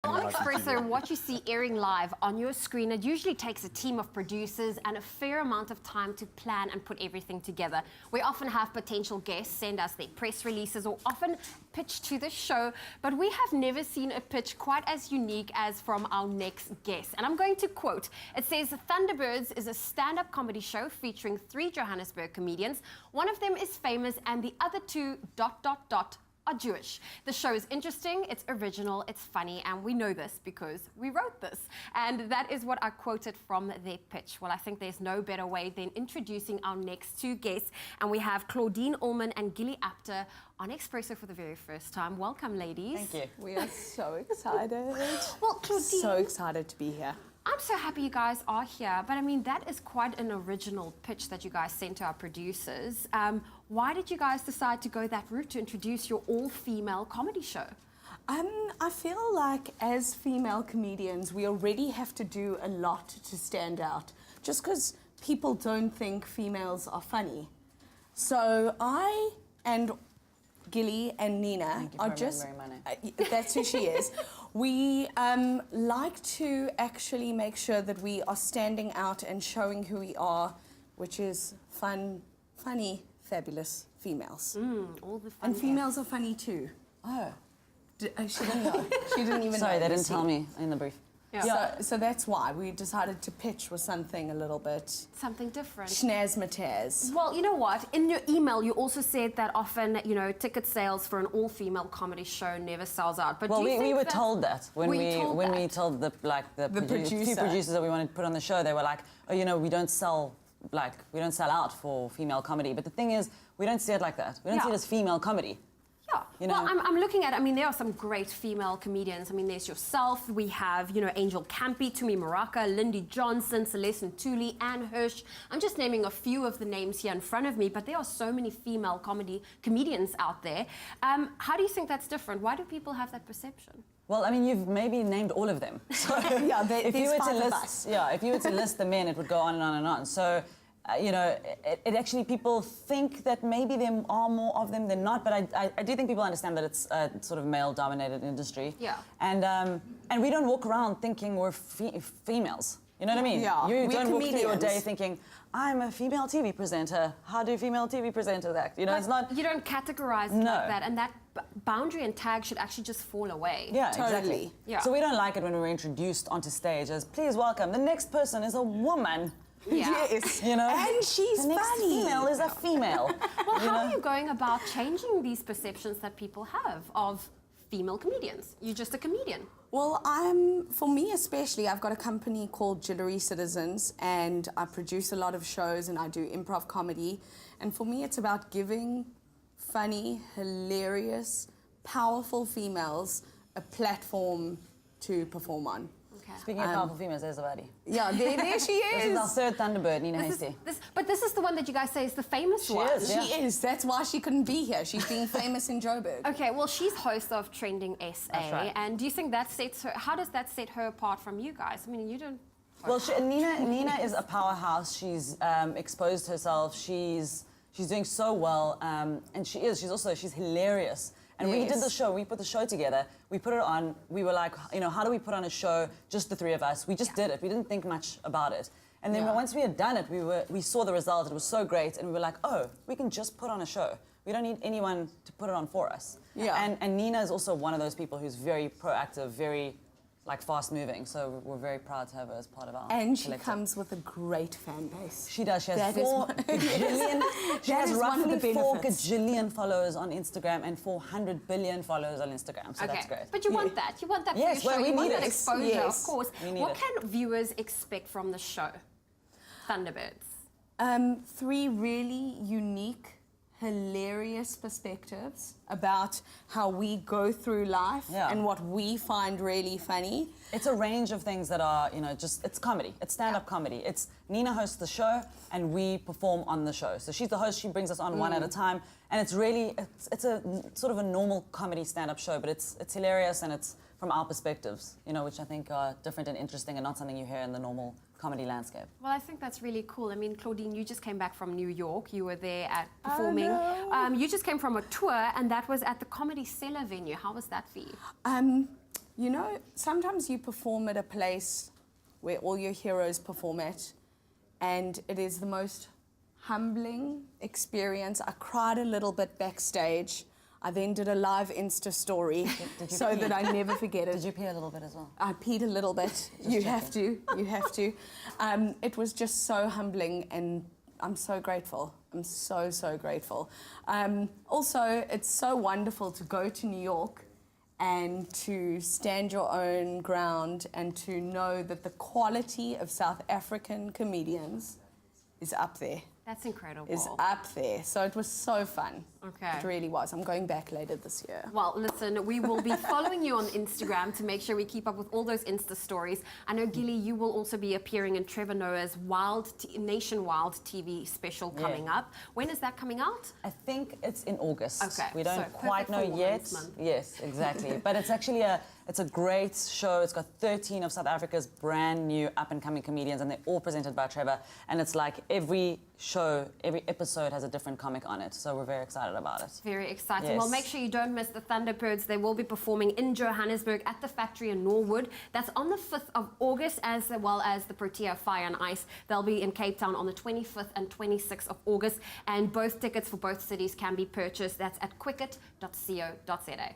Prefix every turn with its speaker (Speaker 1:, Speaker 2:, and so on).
Speaker 1: On Expresso, what you see airing live on your screen, it usually takes a team of producers and a fair amount of time to plan and put everything together. We often have potential guests send us their press releases or often pitch to the show, but we have never seen a pitch quite as unique as from our next guest. And I'm going to quote, it says, Thunderbirds is a stand-up comedy show featuring 3 Johannesburg comedians. One of them is famous and the other 2... ... are Jewish. The show is interesting, it's original, it's funny, and we know this because we wrote this. And that is what I quoted from their pitch. Well, I think there's no better way than introducing our next 2 guests. And we have Claudine Ullman and Gilli Apter on Expresso for the very first time. Welcome, ladies.
Speaker 2: Thank you.
Speaker 3: We are so excited.
Speaker 1: Well, Claudine...
Speaker 3: So excited to be here.
Speaker 1: I'm so happy you guys are here, but I mean, that is quite an original pitch that you guys sent to our producers. Why did you guys decide to go that route to introduce your all-female comedy show?
Speaker 3: I feel like as female comedians, we already have to do a lot to stand out, just because people don't think females are funny. So I and Gilli and Nina are just... that's who she is. We like to actually make sure that we are standing out and showing who we are, which is fun, funny, fabulous females.
Speaker 1: All the fun.
Speaker 3: And females are funny too.
Speaker 2: Oh.
Speaker 3: She didn't know. She didn't even know.
Speaker 2: Sorry, they didn't tell me in the brief.
Speaker 1: Yeah.
Speaker 3: So that's why we decided to pitch with something a little bit...
Speaker 1: Something different.
Speaker 3: Schnazzmatazz.
Speaker 1: Well, you know what? In your email, you also said that often, you know, ticket sales for an all-female comedy show never sells out. But
Speaker 2: well,
Speaker 1: do you
Speaker 2: we
Speaker 1: think
Speaker 2: were told that when we told the few producers that we wanted to put on the show. They were like, oh, you know, we don't sell out for female comedy. But the thing is, we don't see it like that. We don't see it as female comedy.
Speaker 1: Yeah.
Speaker 2: You know?
Speaker 1: Well, I'm looking at, I mean, there are some great female comedians. I mean, there's yourself. We have, you know, Angel Campy, Tumi Moraka, Lindy Johnson, Celeste Ntuli, Anne Hirsch. I'm just naming a few of the names here in front of me, but there are so many female comedians out there. How do you think that's different? Why do people have that perception?
Speaker 2: Well, I mean, you've maybe named all of them. So
Speaker 3: yeah,
Speaker 2: if you were to list, if you were to list the men, it would go on and on and on. So. You know, it actually, people think that maybe there are more of them than not, but I do think people understand that it's a sort of male-dominated industry.
Speaker 1: Yeah.
Speaker 2: And we don't walk around thinking we're females. You know what I mean?
Speaker 3: Yeah.
Speaker 2: You don't walk through your day thinking, I'm a female TV presenter. How do female TV presenters act? You know, it's not...
Speaker 1: You don't categorize like that, and that boundary and tag should actually just fall away.
Speaker 2: Yeah,
Speaker 3: totally.
Speaker 2: Exactly.
Speaker 1: Yeah.
Speaker 2: So we don't like it when we're introduced onto stage as, please welcome, the next person is a woman.
Speaker 1: Yeah.
Speaker 3: Yes.
Speaker 2: You know?
Speaker 3: And she's
Speaker 2: the next
Speaker 3: funny.
Speaker 2: female is a female.
Speaker 1: Well, how are you going about changing these perceptions that people have of female comedians? You're just a comedian.
Speaker 3: Well, for me especially, I've got a company called Gilli Citizens, and I produce a lot of shows and I do improv comedy. And for me, it's about giving funny, hilarious, powerful females a platform to perform on.
Speaker 2: Speaking of powerful females, there's a body.
Speaker 3: Yeah, there she is.
Speaker 2: This is our 3rd Thunderbird, Nina Hastie.
Speaker 1: But this is the one that you guys say is the famous one.
Speaker 2: Is, yeah.
Speaker 3: She is. That's why she couldn't be here. She's being famous in Joburg.
Speaker 1: Okay, well, she's host of Trending SA.
Speaker 2: That's right.
Speaker 1: And do you think that sets her... How does that set her apart from you guys? I mean, you don't...
Speaker 2: Well, Nina is a powerhouse. She's exposed herself. She's doing so well. And she's hilarious. And we did the show, we put the show together, we put it on, we were like, you know, how do we put on a show, just the 3 of us? We just did it, we didn't think much about it. And then once we had done it, we saw the result, it was so great, and we were like, oh, we can just put on a show. We don't need anyone to put it on for us.
Speaker 3: Yeah.
Speaker 2: And Nina is also one of those people who's very proactive, very, like, fast-moving, so we're very proud to have her as part of our
Speaker 3: And she
Speaker 2: collective.
Speaker 3: comes with a great fan base.
Speaker 2: She does. She has 4 gajillion. She has roughly 4 gajillion followers on Instagram and 400 billion followers on Instagram. So that's great.
Speaker 1: But you want that. You want that for
Speaker 2: Yes,
Speaker 1: your show.
Speaker 2: well, we
Speaker 1: You want
Speaker 2: need
Speaker 1: that
Speaker 2: it.
Speaker 1: exposure,
Speaker 3: Yes.
Speaker 1: of course.
Speaker 2: We
Speaker 1: What
Speaker 2: need it.
Speaker 1: can viewers expect from the show, Thunderbirds?
Speaker 3: 3 really unique, hilarious perspectives about how we go through life and what we find really funny.
Speaker 2: It's a range of things that are, you know, it's comedy. It's stand-up comedy. It's Nina hosts the show and we perform on the show. So she's the host, she brings us on one at a time. And it's really, it's a sort of a normal comedy stand-up show, but it's hilarious and it's from our perspectives, you know, which I think are different and interesting and not something you hear in the normal comedy landscape.
Speaker 1: Well, I think that's really cool. I mean, Claudine, you just came back from New York. You were there at performing.
Speaker 3: Oh, no.
Speaker 1: You just came from a tour, and that was at the Comedy Cellar venue. How was that for you?
Speaker 3: You know, sometimes you perform at a place where all your heroes perform at, and it is the most humbling experience. I cried a little bit backstage. I then did a live Insta story so that I never forget it.
Speaker 2: Did you pee a little bit as well?
Speaker 3: I peed a little bit. You have to. It was just so humbling, and I'm so grateful. I'm so, so grateful. Also, it's so wonderful to go to New York and to stand your own ground and to know that the quality of South African comedians is up there.
Speaker 1: That's incredible.
Speaker 3: Is up there. So it was so fun.
Speaker 1: Okay.
Speaker 3: It really was. I'm going back later this year.
Speaker 1: Well, listen, we will be following you on Instagram to make sure we keep up with all those Insta stories. I know, Gilli, you will also be appearing in Trevor Noah's Nation Wild TV special coming up. When is that coming out?
Speaker 2: I think it's in August.
Speaker 1: Okay.
Speaker 2: We don't quite know yet. Yes, exactly. But it's actually it's a great show. It's got 13 of South Africa's brand new up-and-coming comedians, and they're all presented by Trevor. And it's like every show, every episode has a different comic on it. So we're very excited about it.
Speaker 1: Very exciting.
Speaker 2: Yes.
Speaker 1: Well, make sure you don't miss the Thunderbirds. They will be performing in Johannesburg at the Factory in Norwood. That's on the 5th of August, as well as the Protea Fire and Ice. They'll be in Cape Town on the 25th and 26th of August. And both tickets for both cities can be purchased. That's at quicket.co.za.